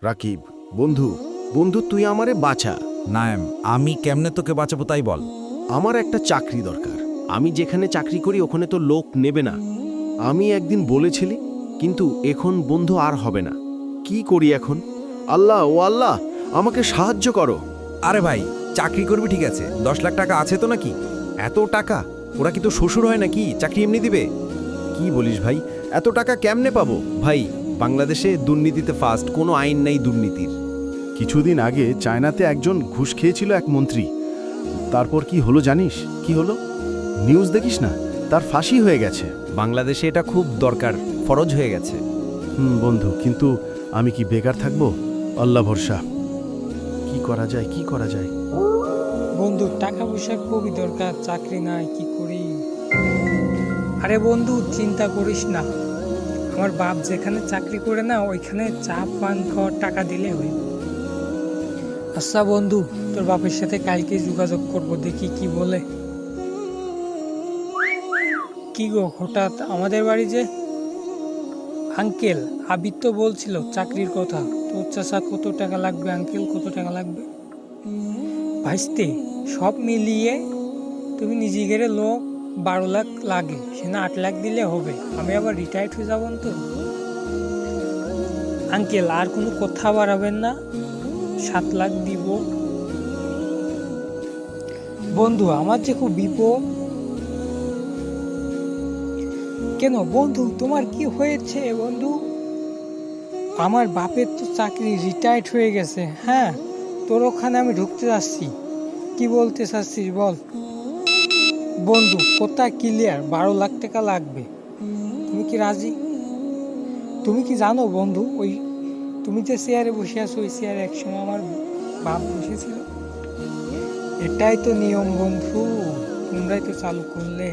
রাকিব, বন্ধু বন্ধু তুই আমারে বাঁচা। নায়েম, আমি কেমনে তোকে বাঁচাবো তাই বল। আমার একটা চাকরি দরকার। আমি যেখানে চাকরি করি ওখানে তো লোক নেবে না। আমি একদিন বলেছিলি, কিন্তু এখন বন্ধু আর হবে না। কি করি এখন? আল্লাহ ও আল্লাহ, আমাকে সাহায্য করো। আরে ভাই, চাকরি করবি ঠিক আছে, 10 লাখ টাকা আছে তো নাকি? এত টাকা ওরা কি তো শ্বশুর হয় নাকি চাকরি এমনি দিবে? কি বলিস ভাই, এত টাকা কেমনে পাবো? ভাই, বাংলাদেশে দুর্নীতিতে ফার্স্ট, কোনো আইন নাই দুর্নীতির। কিছুদিন আগে চায়নাতে একজন ঘুষ খেয়েছিল এক মন্ত্রী। তারপর কি হলো জানিস? কি হলো? নিউজ দেখিস না? তার ফাঁসি হয়ে গেছে। বাংলাদেশে এটা খুব দরকার, ফরজ হয়ে গেছে। বন্ধু, কিন্তু আমি কি বেকার থাকবো? আল্লাহ ভরসা। কি করা যায়, কি করা যায়? বন্ধু, টাকা পয়সা খুবই দরকার, চাকরি নাই, কি করি? আরে বন্ধু, চিন্তা করিস না, আমার বাপ যেখানে চাকরি করে না ওইখানে চা পান খাওয়ার টাকা দিলে হই। আচ্ছা বন্ধু, তোর বাপের সাথে কালকে যোগাযোগ করব, দেখি কি বলে। কি গো, হঠাৎ আমাদের বাড়ি যে? আঙ্কেল, আবির তো বলছিল চাকরির কথা। তোর চাচা কত টাকা লাগবে আঙ্কেল, কত টাকা লাগবে? ভাইস্তে, সব মিলিয়ে তুমি নিজে গেলে লোক 12 লাখ লাগে, সে না 8 লাখ দিলে হবে। আমি আবার রিটায়ার্ড হয়ে যাবো তো। আঙ্কেল, আর কোনো কথা বাড়াবেন না, 7 লাখ দিব। বন্ধু, আমার যে খুব বিপদ। কেন বন্ধু, তোমার কি হয়েছে বন্ধু? আমার বাপের তো চাকরি রিটায়ার্ড হয়ে গেছে। হ্যাঁ, তোর ওখানে আমি ঢুকতে যাচ্ছি। কি বলতে চাচ্ছিস বল। বন্ধু, কোথায় ক্লিয়ার 12 লাখ টাকা লাগবে। তুমি কি রাজি? তুমি কি জানো বন্ধু, ওই তুমি যে চেয়ারে বসে আছো ওই চেয়ারে একসময় আমার বাপ বসেছিল। এটাই তো নিয়ম বন্ধু, তোমরাই তো চালু করলে।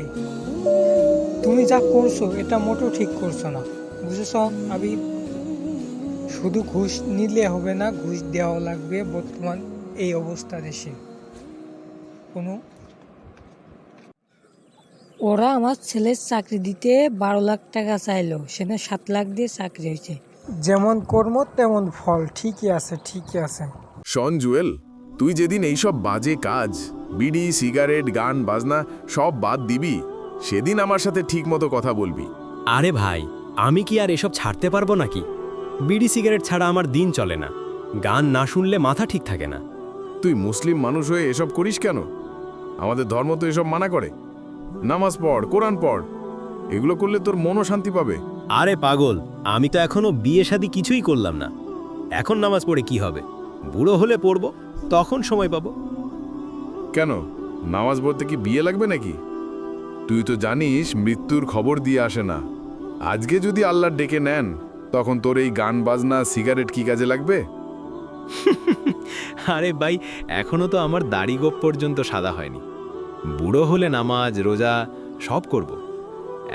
তুমি যা করছো এটা মোটেও ঠিক করছো না, বুঝেছ আবির? শুধু ঘুষ নিলে হবে না, ঘুষ দেওয়া লাগবে। বর্তমান এই অবস্থা দেশে কোনো। ওরা আমার ছেলের চাকরি দিতে 12 লাখ টাকা চাইলো, সেখানে 7 লাখ দিয়ে চাকরি হয়েছে। যেমন কর্ম তেমন ফল। ঠিকই আছে, ঠিকই আছে। শোন জুয়েল, তুই যেদিন এইসব বাজে কাজ, বিড়ি সিগারেট গান বাজনা সব বাদ দিবি, সেদিন আমার সাথে ঠিক মতো কথা বলবি। আরে ভাই, আমি কি আর এসব ছাড়তে পারবো নাকি? বিড়ি সিগারেট ছাড়া আমার দিন চলে না, গান না শুনলে মাথা ঠিক থাকে না। তুই মুসলিম মানুষ হয়ে এসব করিস কেন? আমাদের ধর্ম তো এসব মানা করে। নামাজ পড়, কোরআন পড়, এগুলো করলে তোর মনও শান্তি পাবে। আরে পাগল, আমি তো এখনো বিয়ে শাদী কিছুই করলাম না। এখন নামাজ পড়ে কি হবে? বুড়ো হলে পড়ব, তখন সময় পাবো। কেন, নামাজ পড়তে কি বিয়ে লাগবে নাকি? তুই তো জানিস মৃত্যুর খবর দিয়ে আসে না। আজকে যদি আল্লাহ ডেকে নেন, তখন তোর এই গান বাজনা সিগারেট কি কাজে লাগবে? আরে ভাই, এখনো তো আমার দাড়ি গোপ পর্যন্ত সাদা হয়নি। বুড়ো হলে নামাজ রোজা সব করব।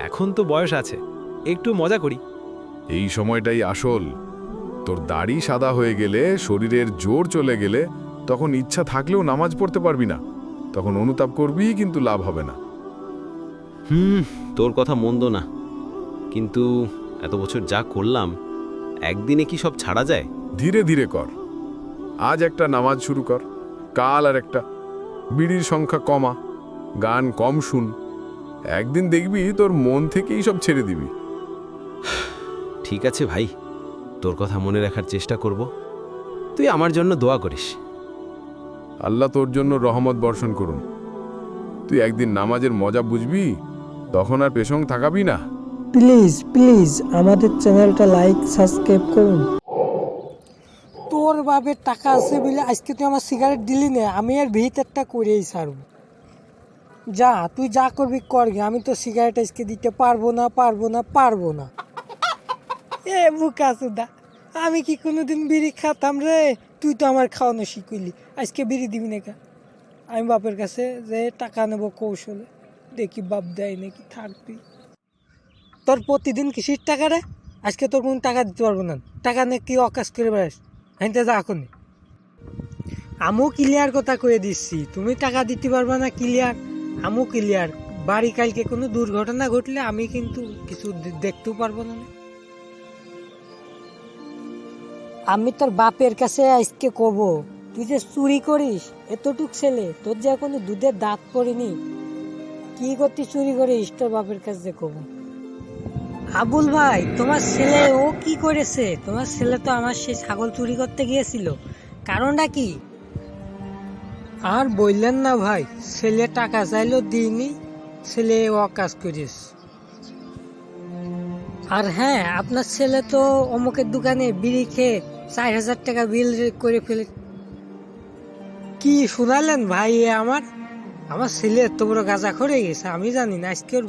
এখন তো বয়স আছে, একটু মজা করি। এই সময়টাই আসল। তোর দাড়ি সাদা হয়ে গেলে, শরীরের জোর চলে গেলে, তখন ইচ্ছা থাকলেও নামাজ পড়তে পারবি না। তখন অনুতাপ করবি, কিন্তু লাভ হবে না। তোর কথা মন্দ না, কিন্তু এত বছর যা করলাম, একদিনে কি সব ছাড়া যায়? ধীরে ধীরে কর। আজ একটা নামাজ শুরু কর, কাল আর একটা। বিড়ির সংখ্যা কমা, গান কম শুন। একদিন দেখবি তোর মন থেকেই সব ছেড়ে দিবি। ঠিক আছে ভাই, তোর কথা মনে রাখার চেষ্টা করব। তুই আমার জন্য দোয়া করিস। আল্লাহ তোর জন্য রহমত বর্ষণ করুন। তুই একদিন নামাজের মজা বুঝবি, তখন আর পেছন থাকাবি না। প্লিজ প্লিজ আমাদের চ্যানেলটা লাইক সাবস্ক্রাইব করুন। তোর বাপের টাকা আছে বলে আজকে তুই আমার সিগারেট দিলি না, আমি আর ভিতরটা করেই ছাড়ব। যা, তুই যা করবি করবি, আমি তো সিগারেট আজকে দিতে পারবো না, পারবো না, পারবো না। এ বুকা সুদা, আমি কি কোনোদিন বিড়ি খাতাম রে? তুই তো আমার খাওয়ানো শিখলি, আজকে বিড়ি দিবি না কা? আমি বাপের কাছে যে টাকা নেবো কৌশলে, দেখি বাপ দেয় নাকি। থাক তুই, তোর প্রতিদিন কিসির টাকা রে? আজকে তোর কোনো টাকা দিতে পারবো না। টাকা নে কি অকাজ করে বেড়াস? হ্যাঁ যা এখন। আমও ক্লিয়ার কথা কয়ে দিচ্ছি, তুমি টাকা দিতে পারবা না ক্লিয়ার, আমও ক্লিয়ার। বাড়ি কালকে কোনো দুর্ঘটনা ঘটলে আমি কিন্তু কিছু দেখতেও পারবো না। আমি তোর বাপের কাছে আজকে কব, তুই যে চুরি করিস, এতটুক ছেলে তোর যে এখনো দুধের দাঁত পড়েনি, কি করতে চুরি করিস, তোর বাপের কাছে কব। আবুল ভাই, তোমার ছেলে ও কি করেছে? তোমার ছেলে তো আমার সেই ছাগল চুরি করতে গিয়েছিল, কারণটা কি? আর বললেন না ভাই, ছেলে টাকা চাইলো দিইনি, ছেলে ও কাজ করিস। আর হ্যাঁ, আপনার ছেলে তো অমুকের দোকানে বিড়ি খেয়ে 4,000 টাকা বিল করে ফেলে। কি শোনালেন ভাই? আমার আমার ছেলে এত বড় গাঁজা করে গেছে, আমি জানি না, আজকে ওর